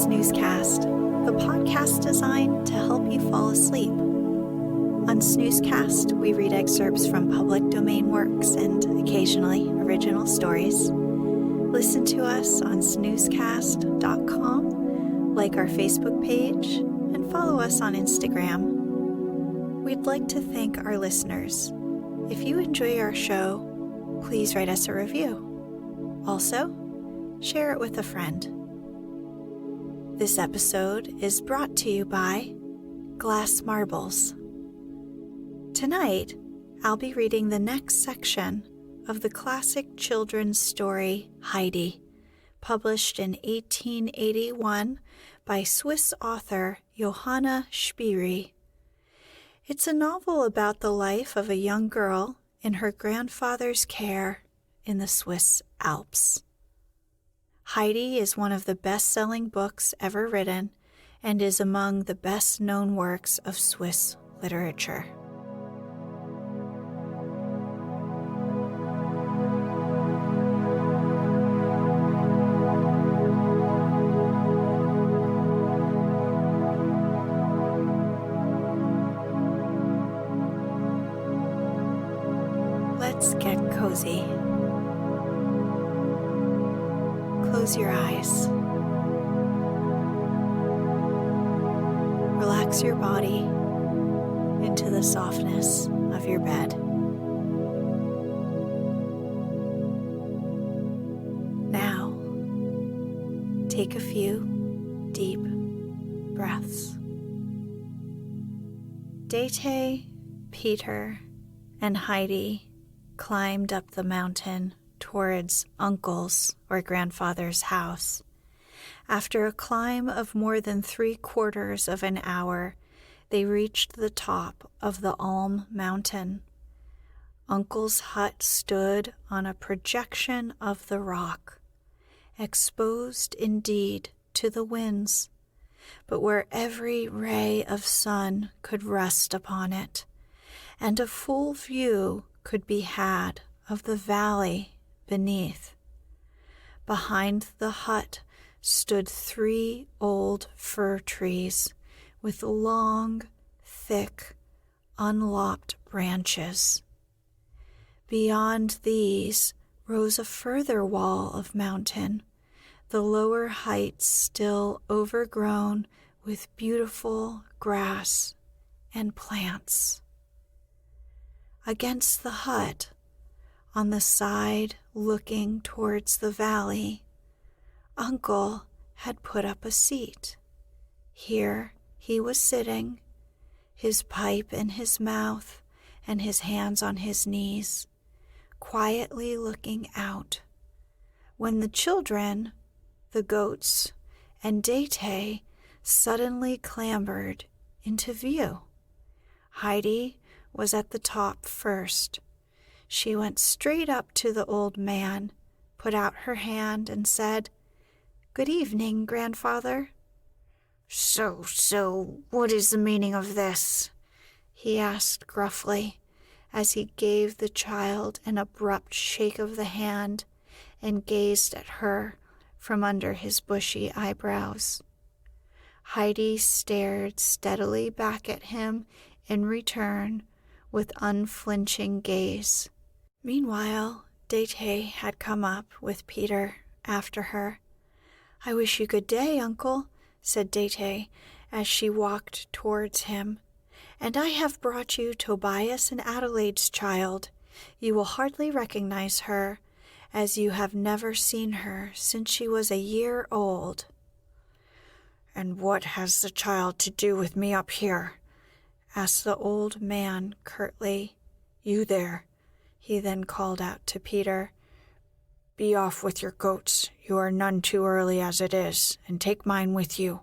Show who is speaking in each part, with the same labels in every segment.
Speaker 1: Snoozecast, the podcast designed to help you fall asleep. On Snoozecast, we read excerpts from public domain works and occasionally original stories. Listen to us on snoozecast.com, like our Facebook page, and follow us on Instagram. We'd like to thank our listeners. If you enjoy our show, please write us a review. Also, share it with a friend. This episode is brought to you by Glass Marbles. Tonight, I'll be reading the next section of the classic children's story Heidi, published in 1881 by Swiss author Johanna Spyri. It's a novel about the life of a young girl in her grandfather's care in the Swiss Alps. Heidi is one of the best-selling books ever written and is among the best-known works of Swiss literature. Let's get cozy. Close your eyes. Relax your body into the softness of your bed. Now, take a few deep breaths. Dete, Peter, and Heidi climbed up the mountain towards uncle's or grandfather's house. After a climb of more than 3/4 of an hour, they reached the top of the Alm Mountain. Uncle's hut stood on a projection of the rock, exposed indeed to the winds, but where every ray of sun could rest upon it, and a full view could be had of the valley beneath. Behind the hut stood 3 old fir trees with long, thick, unlopped branches. Beyond these rose a further wall of mountain, the lower heights still overgrown with beautiful grass and plants. Against the hut, on the side looking towards the valley, Uncle had put up a seat. Here he was sitting, his pipe in his mouth and his hands on his knees, quietly looking out, when the children, the goats, and Dete suddenly clambered into view. Heidi was at the top first. She went straight up to the old man, put out her hand, and said, "Good evening, grandfather." So, what is the meaning of this?" he asked gruffly, as he gave the child an abrupt shake of the hand and gazed at her from under his bushy eyebrows. Heidi stared steadily back at him in return with unflinching gaze. Meanwhile, Dete had come up with Peter after her. "I wish you good day, Uncle," said Dete as she walked towards him. "And I have brought you Tobias and Adelaide's child. You will hardly recognize her, as you have never seen her since she was a year old." "And what has the child to do with me up here?" asked the old man curtly. "You there," he then called out to Peter. "Be off with your goats. You are none too early as it is, and take mine with you."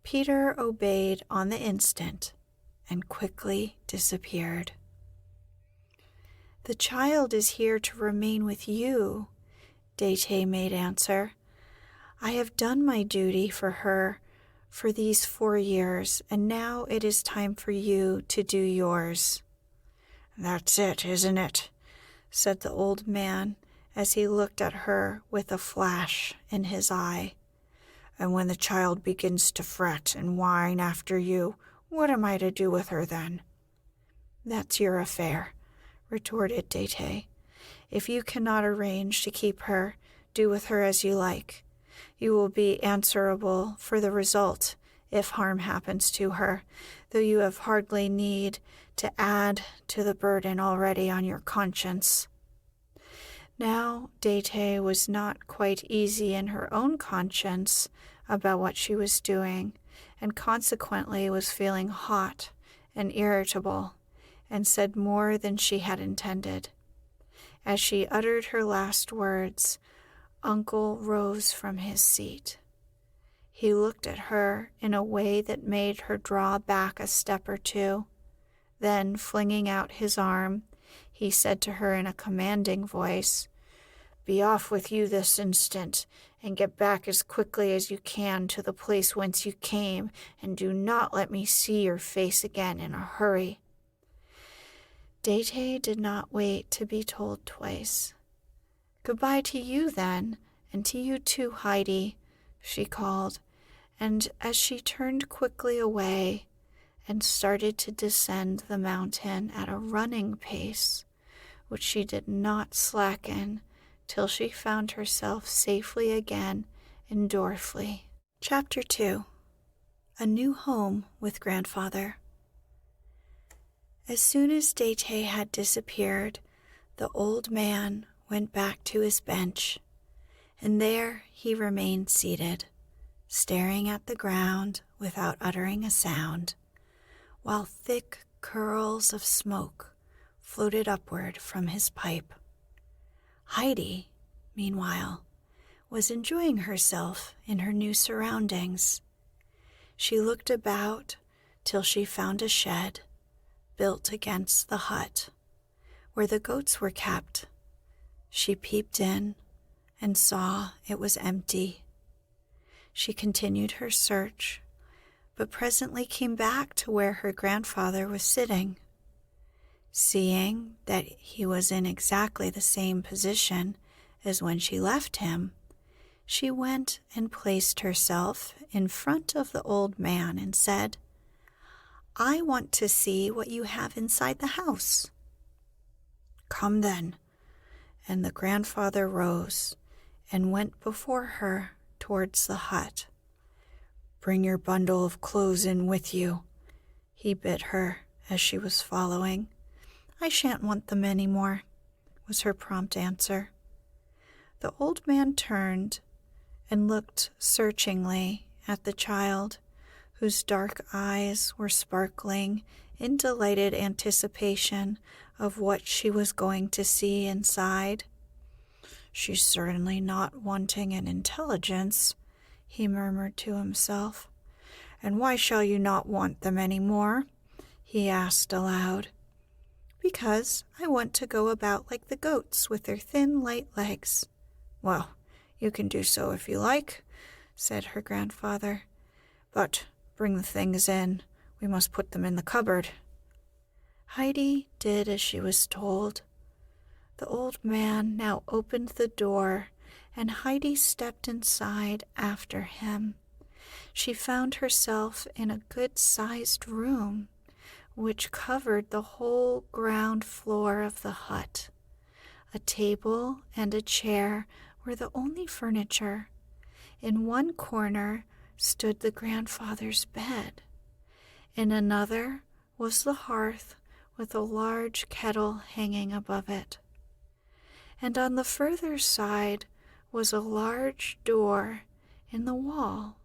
Speaker 1: Peter obeyed on the instant and quickly disappeared. "The child is here to remain with you," Dete made answer. "I have done my duty for her for these 4 years, and now it is time for you to do yours." "That's it, isn't it?" said the old man as he looked at her with a flash in his eye. And when the child begins to fret and whine after you, what am I to do with her then?" "That's your affair," retorted Dete. "If you cannot arrange to keep her, do with her as you like. You will be answerable for the result if harm happens to her, though you have hardly need to add to the burden already on your conscience." Now Dete was not quite easy in her own conscience about what she was doing, and consequently was feeling hot and irritable, and said more than she had intended. As she uttered her last words, Uncle rose from his seat. He looked at her in a way that made her draw back a step or two. Then, flinging out his arm, he said to her in a commanding voice, "Be off with you this instant, and get back as quickly as you can to the place whence you came, and do not let me see your face again in a hurry." Dete did not wait to be told twice. "Goodbye to you, then, and to you too, Heidi," she called, and as she turned quickly away and started to descend the mountain at a running pace, which she did not slacken till she found herself safely again in Dorfli. Chapter 2. A New Home with Grandfather. As soon as Dete had disappeared, the old man went back to his bench, and there he remained seated, staring at the ground without uttering a sound, while thick curls of smoke floated upward from his pipe. Heidi, meanwhile, was enjoying herself in her new surroundings. She looked about till she found a shed built against the hut where the goats were kept. She peeped in and saw it was empty. She continued her search, but presently came back to where her grandfather was sitting. Seeing that he was in exactly the same position as when she left him, she went and placed herself in front of the old man and said, "I want to see what you have inside the house." "Come then." And the grandfather rose and went before her towards the hut. "Bring your bundle of clothes in with you," he bid her as she was following. "I shan't want them any more," was her prompt answer. The old man turned and looked searchingly at the child, whose dark eyes were sparkling in delighted anticipation of what she was going to see inside. "She's certainly not wanting in intelligence," he murmured to himself. "And why shall you not want them any more?" he asked aloud. "Because I want to go about like the goats with their thin, light legs." "Well, you can do so if you like," said her grandfather. "But bring the things in. We must put them in the cupboard." Heidi did as she was told. The old man now opened the door, and Heidi stepped inside after him. She found herself in a good-sized room, which covered the whole ground floor of the hut. A table and a chair were the only furniture. In one corner stood the grandfather's bed. In another was the hearth with a large kettle hanging above it. And on the further side was a large door in the wall.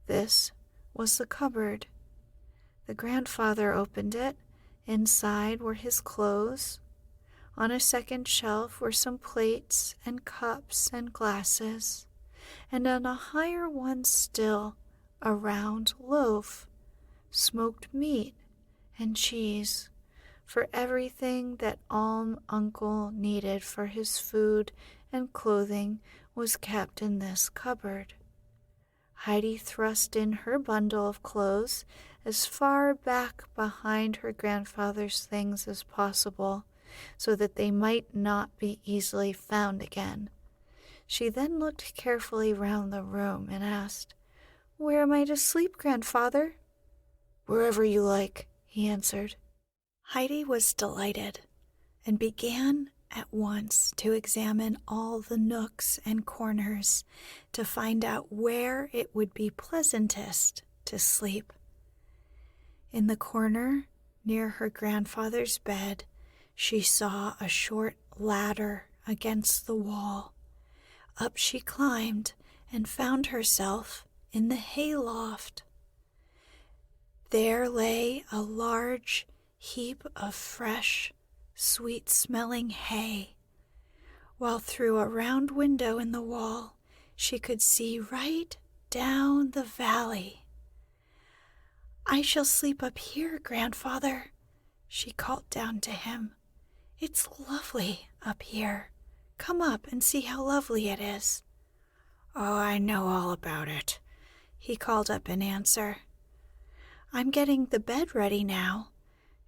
Speaker 1: This was the cupboard. The grandfather opened it. Inside were his clothes. On a second shelf were some plates and cups and glasses, and on a higher one still a round loaf, smoked meat, and cheese, for everything that Alm Uncle needed for his food and clothing was kept in this cupboard. Heidi thrust in her bundle of clothes as far back behind her grandfather's things as possible, so that they might not be easily found again. She then looked carefully round the room and asked, "Where am I to sleep, grandfather?" "Wherever you like," he answered. Heidi was delighted and began at once to examine all the nooks and corners to find out where it would be pleasantest to sleep. In the corner near her grandfather's bed, she saw a short ladder against the wall. Up she climbed and found herself in the hayloft. There lay a large heap of fresh, sweet-smelling hay, while through a round window in the wall she could see right down the valley. "I shall sleep up here, grandfather," she called down to him. "It's lovely up here. Come up and see how lovely it is." "Oh, I know all about it," he called up in answer. "I'm getting the bed ready now,"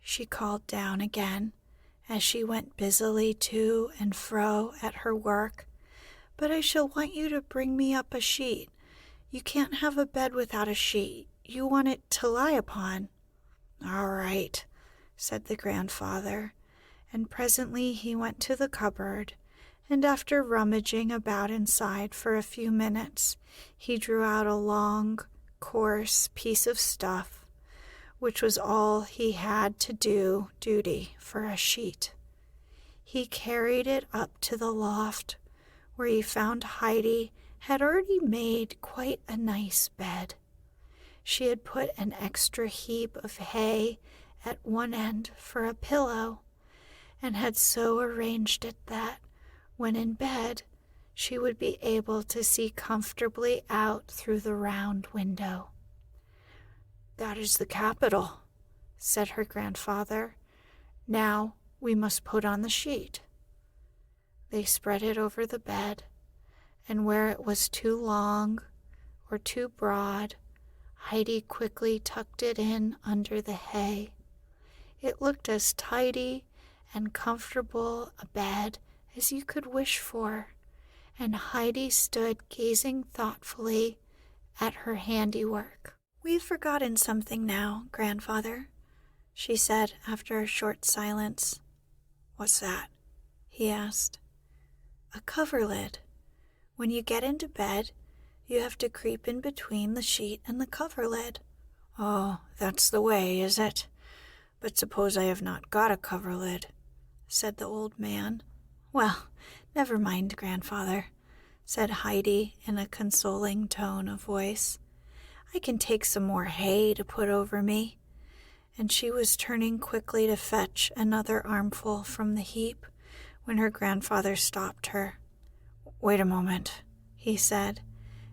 Speaker 1: she called down again as she went busily to and fro at her work. "But I shall want you to bring me up a sheet. You can't have a bed without a sheet. You want it to lie upon." "All right," said the grandfather, and presently he went to the cupboard, and after rummaging about inside for a few minutes, he drew out a long, coarse piece of stuff, which was all he had to do duty for a sheet. He carried it up to the loft, where he found Heidi had already made quite a nice bed. She had put an extra heap of hay at one end for a pillow, and had so arranged it that, when in bed, she would be able to see comfortably out through the round window. "That is the capital," said her grandfather. "Now we must put on the sheet." They spread it over the bed, and where it was too long or too broad, Heidi quickly tucked it in under the hay. It looked as tidy and comfortable a bed as you could wish for, and Heidi stood gazing thoughtfully at her handiwork. "We've forgotten something now, grandfather," she said after a short silence. "What's that?" he asked. "A coverlid. When you get into bed, you have to creep in between the sheet and the coverlid." "Oh, that's the way, is it? But suppose I have not got a coverlid," said the old man. "Well, never mind, grandfather," said Heidi in a consoling tone of voice. "I can take some more hay to put over me." And she was turning quickly to fetch another armful from the heap when her grandfather stopped her. "Wait a moment," he said,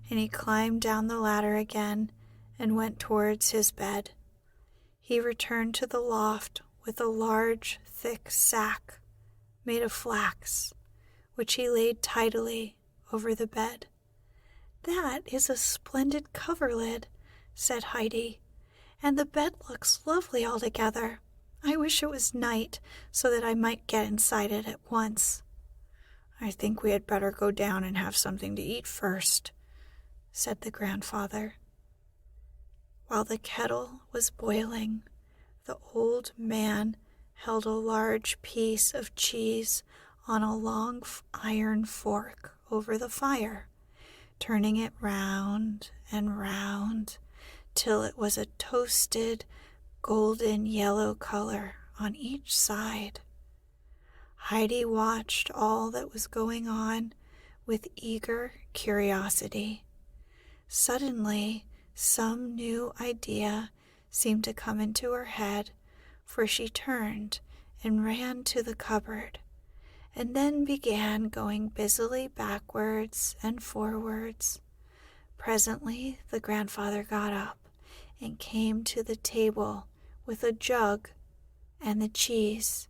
Speaker 1: and he climbed down the ladder again and went towards his bed. He returned to the loft with a large, thick sack made of flax, which he laid tidily over the bed. "That is a splendid coverlid," said Heidi, "and the bed looks lovely altogether. I wish it was night so that I might get inside it at once." "I think we had better go down and have something to eat first," said the grandfather. While the kettle was boiling, the old man held a large piece of cheese on a long iron fork over the fire, turning it round and round till it was a toasted, golden yellow color on each side. Heidi watched all that was going on with eager curiosity. Suddenly, some new idea seemed to come into her head, for she turned and ran to the cupboard, and then began going busily backwards and forwards. Presently the grandfather got up and came to the table with a jug and the cheese,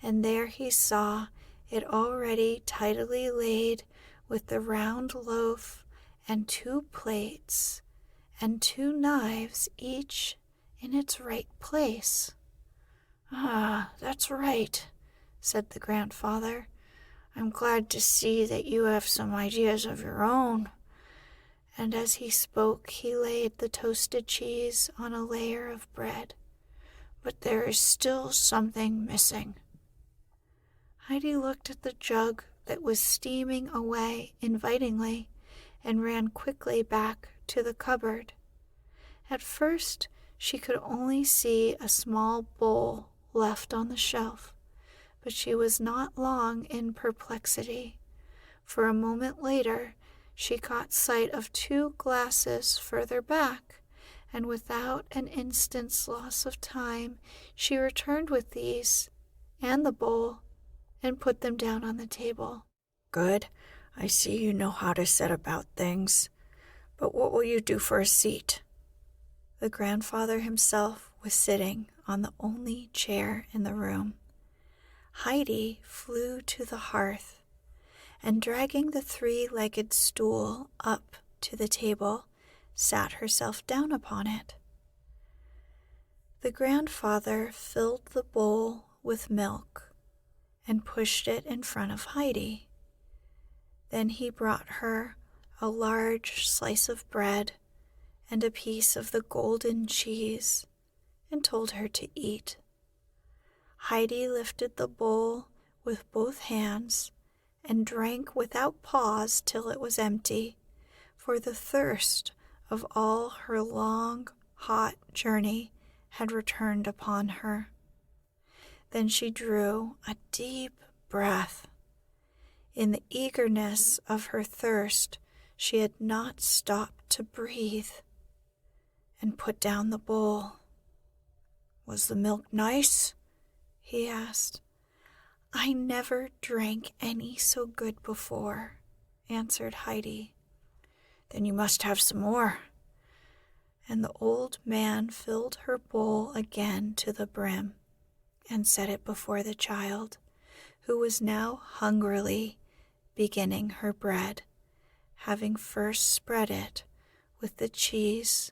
Speaker 1: and there he saw it already tidily laid with the round loaf and 2 plates and 2 knives, each in its right place. "Ah, that's right," said the grandfather. I'm glad to see that you have some ideas of your own." And as he spoke, he laid the toasted cheese on a layer of bread. "But there is still something missing." Heidi looked at the jug that was steaming away invitingly and ran quickly back to the cupboard. At first, she could only see a small bowl left on the shelf, but she was not long in perplexity, for a moment later she caught sight of 2 glasses further back, and without an instant's loss of time, she returned with these and the bowl and put them down on the table.
Speaker 2: "Good. I see you know how to set about things. But what will you do for a seat?" The grandfather himself was sitting on the only chair in the room. Heidi flew to the hearth, and dragging the 3-legged stool up to the table, sat herself down upon it. The grandfather filled the bowl with milk and pushed it in front of Heidi. Then he brought her a large slice of bread and a piece of the golden cheese and told her to eat. Heidi lifted the bowl with both hands and drank without pause till it was empty, for the thirst of all her long, hot journey had returned upon her. Then she drew a deep breath. In the eagerness of her thirst, she had not stopped to breathe, and put down the bowl. "Was the milk nice?" he asked. "I never drank any so good before," answered Heidi. "Then you must have some more." And the old man filled her bowl again to the brim and set it before the child, who was now hungrily beginning her bread, having first spread it with the cheese,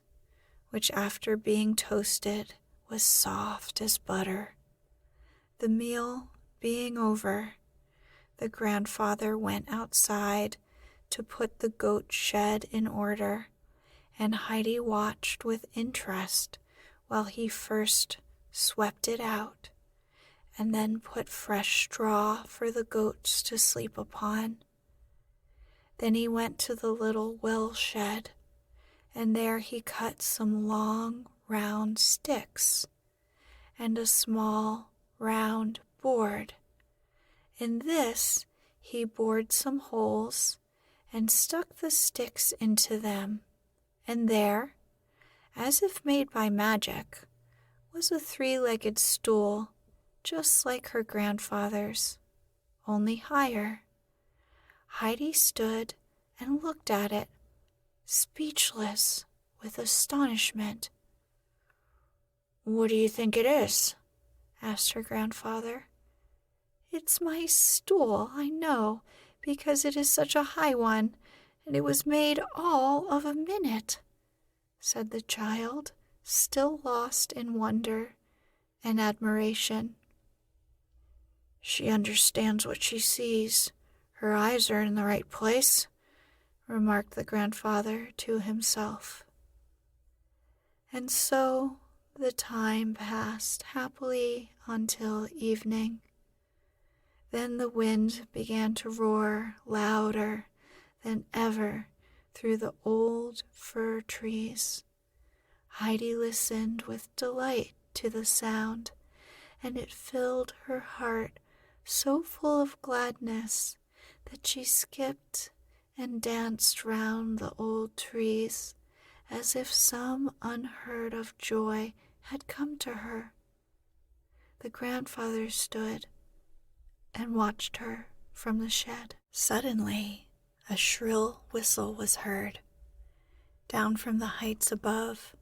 Speaker 2: which after being toasted was soft as butter. The meal being over, the grandfather went outside to put the goat shed in order, and Heidi watched with interest while he first swept it out and then put fresh straw for the goats to sleep upon. Then he went to the little well shed, and there he cut some long, round sticks and a small, round board. In this he bored some holes and stuck the sticks into them, and there, as if made by magic, was a 3-legged stool just like her grandfather's, only higher. Heidi stood and looked at it, speechless with astonishment. "What do you think it is?" asked her grandfather. "It's my stool, I know, because it is such a high one, and it was made all of a minute," said the child, still lost in wonder and admiration. "She understands what she sees. Her eyes are in the right place," remarked the grandfather to himself. And so the time passed happily until evening. Then the wind began to roar louder than ever through the old fir trees. Heidi listened with delight to the sound, and it filled her heart so full of gladness that she skipped and danced round the old trees as if some unheard of joy had come to her. The grandfather stood and watched her from the shed. Suddenly, a shrill whistle was heard. Down from the heights above,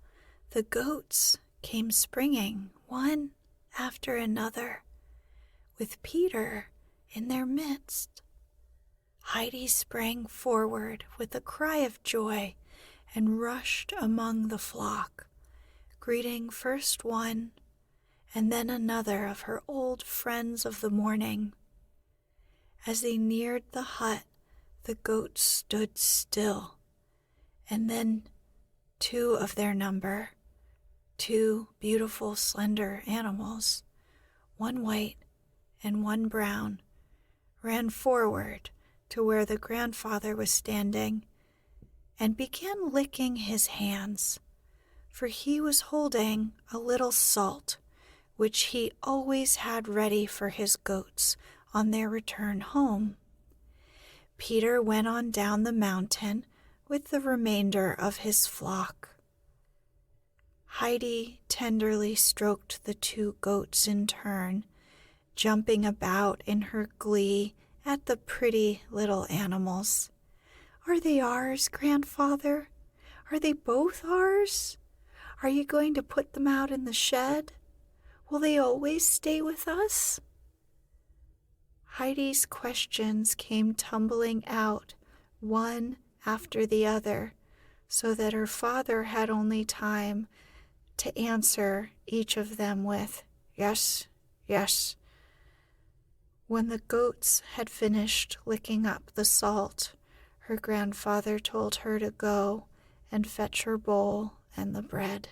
Speaker 2: the goats came springing, one after another, with Peter in their midst. Heidi sprang forward with a cry of joy and rushed among the flock, greeting first one and then another of her old friends of the morning. As they neared the hut, the goats stood still, and then two of their number, two beautiful slender animals, one white and one brown, ran forward to where the grandfather was standing and began licking his hands, for he was holding a little salt, which he always had ready for his goats on their return home. Peter went on down the mountain with the remainder of his flock. Heidi tenderly stroked the two goats in turn, jumping about in her glee at the pretty little animals. "Are they ours, grandfather? Are they both ours? Are you going to put them out in the shed? Will they always stay with us?" Heidi's questions came tumbling out, one after the other, so that her father had only time to answer each of them with, "Yes, yes." When the goats had finished licking up the salt, her grandfather told her to go and fetch her bowl and the bread.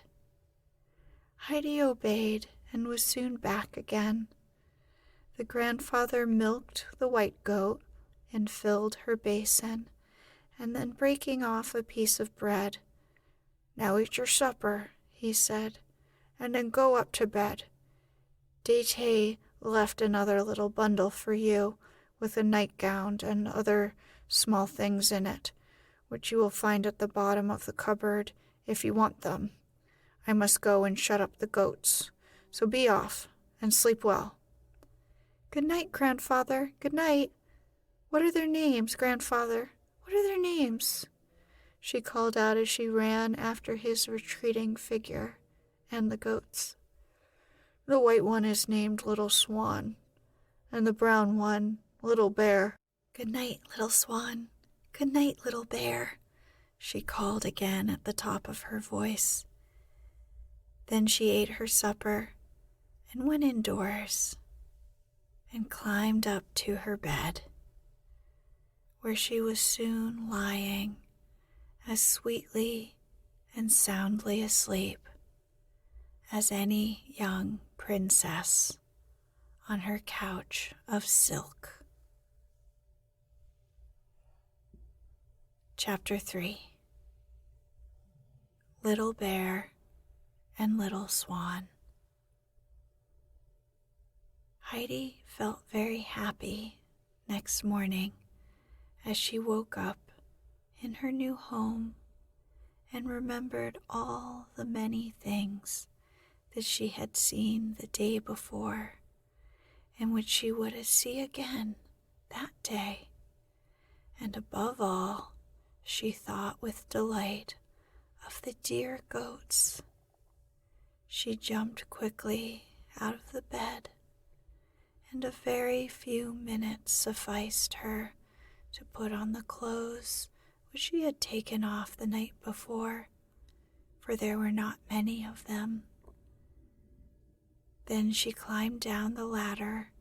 Speaker 2: Heidi obeyed and was soon back again. The grandfather milked the white goat and filled her basin, and then breaking off a piece of bread, "Now eat your supper," he said, "and then go up to bed. Dete left another little bundle for you, with a nightgown and other small things in it, which you will find at the bottom of the cupboard if you want them. I must go and shut up the goats, so be off and sleep well." "Good night, grandfather. Good night. What are their names, grandfather? What are their names?" she called out as she ran after his retreating figure and the goats. "The white one is named Little Swan, and the brown one, Little Bear." "Good night, Little Swan. Good night, Little Bear," she called again at the top of her voice. Then she ate her supper and went indoors and climbed up to her bed, where she was soon lying as sweetly and soundly asleep as any young princess on her couch of silk. Chapter 3. Little Bear and Little Swan. Heidi felt very happy next morning as she woke up in her new home and remembered all the many things that she had seen the day before and which she would see again that day. And above all, she thought with delight of the dear goats. She jumped quickly out of the bed, and a very few minutes sufficed her to put on the clothes which she had taken off the night before, for there were not many of them. Then she climbed down the ladder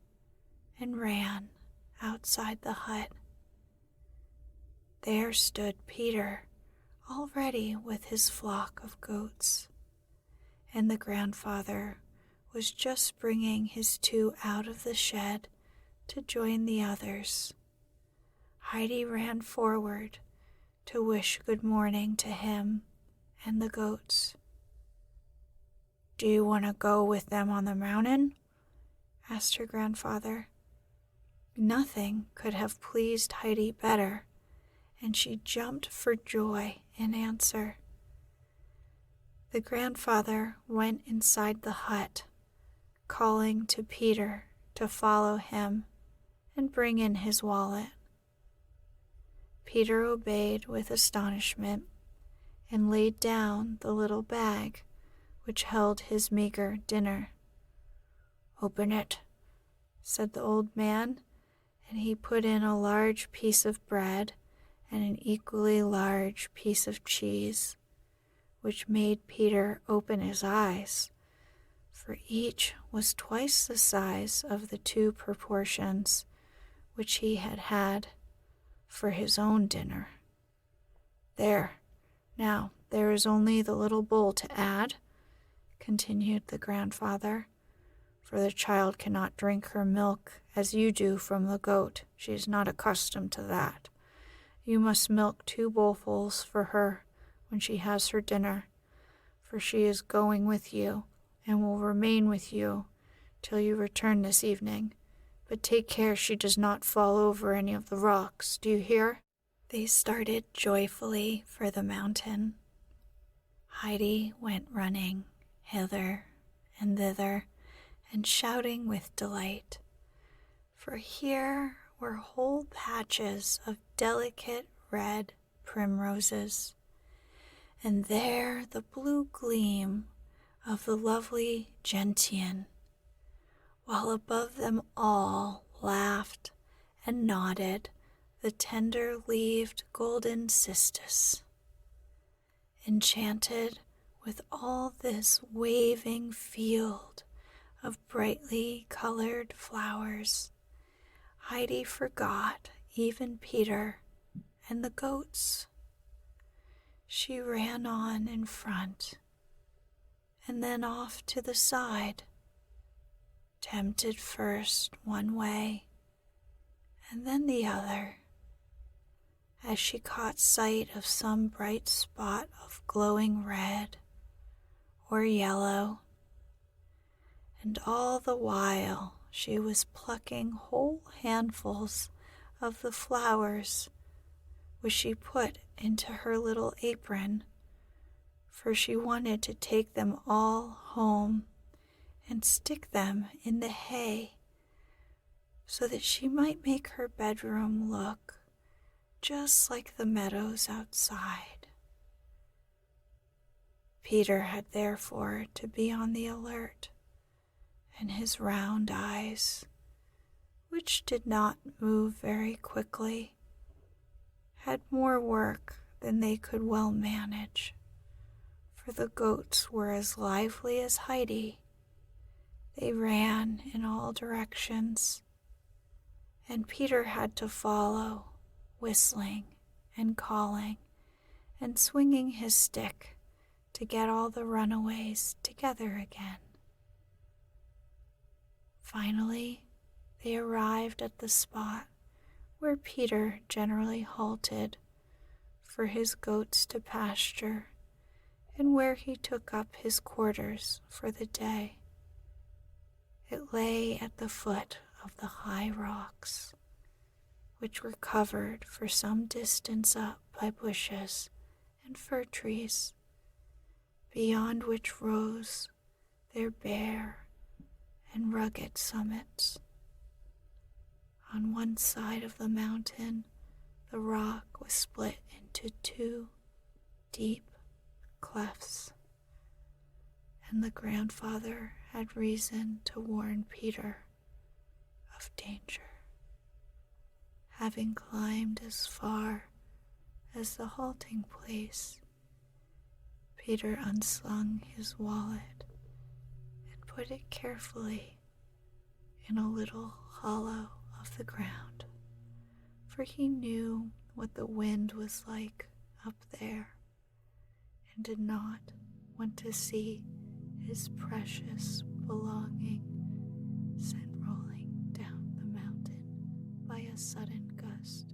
Speaker 2: and ran outside the hut. There stood Peter, already with his flock of goats, and the grandfather was just bringing his two out of the shed to join the others. Heidi ran forward to wish good morning to him and the goats. "Do you want to go with them on the mountain?" asked her grandfather. Nothing could have pleased Heidi better, and she jumped for joy in answer. The grandfather went inside the hut, calling to Peter to follow him and bring in his wallet. Peter obeyed with astonishment and laid down the little bag which held his meager dinner. "Open it," said the old man, and he put in a large piece of bread and an equally large piece of cheese, which made Peter open his eyes, for each was twice the size of the two proportions
Speaker 1: which he had had for his own dinner. There, now, there is only the little bowl to add, continued the grandfather, for the child cannot drink her milk as you do from the goat. She is not accustomed to that. You must milk 2 bowlfuls for her when she has her dinner, for she is going with you and will remain with you till you return this evening. But take care she does not fall over any of the rocks. Do you hear?
Speaker 2: They started joyfully for the mountain. Heidi went running hither and thither and shouting with delight, for here were whole patches of delicate red primroses, and there the blue gleam of the lovely gentian, while above them all laughed and nodded the tender-leaved golden cistus. Enchanted with all this waving field of brightly colored flowers, Heidi forgot even Peter and the goats. She ran on in front and then off to the side, tempted first one way and then the other, as she caught sight of some bright spot of glowing red or yellow, and all the while she was plucking whole handfuls of the flowers which she put into her little apron, for she wanted to take them all home and stick them in the hay so that she might make her bedroom look just like the meadows outside. Peter had therefore to be on the alert, and his round eyes, which did not move very quickly, had more work than they could well manage, for the goats were as lively as Heidi. They ran in all directions, and Peter had to follow, whistling and calling and swinging his stick to get all the runaways together again. Finally, they arrived at the spot where Peter generally halted for his goats to pasture and where he took up his quarters for the day. It lay at the foot of the high rocks, which were covered for some distance up by bushes and fir trees, beyond which rose their bare and rugged summits. On one side of the mountain, the rock was split into 2 deep clefts, and the grandfather had reason to warn Peter of danger. Having climbed as far as the halting place, Peter unslung his wallet and put it carefully in a little hollow of the ground, for he knew what the wind was like up there and did not want to see his precious belonging sent rolling down the mountain by a sudden gust.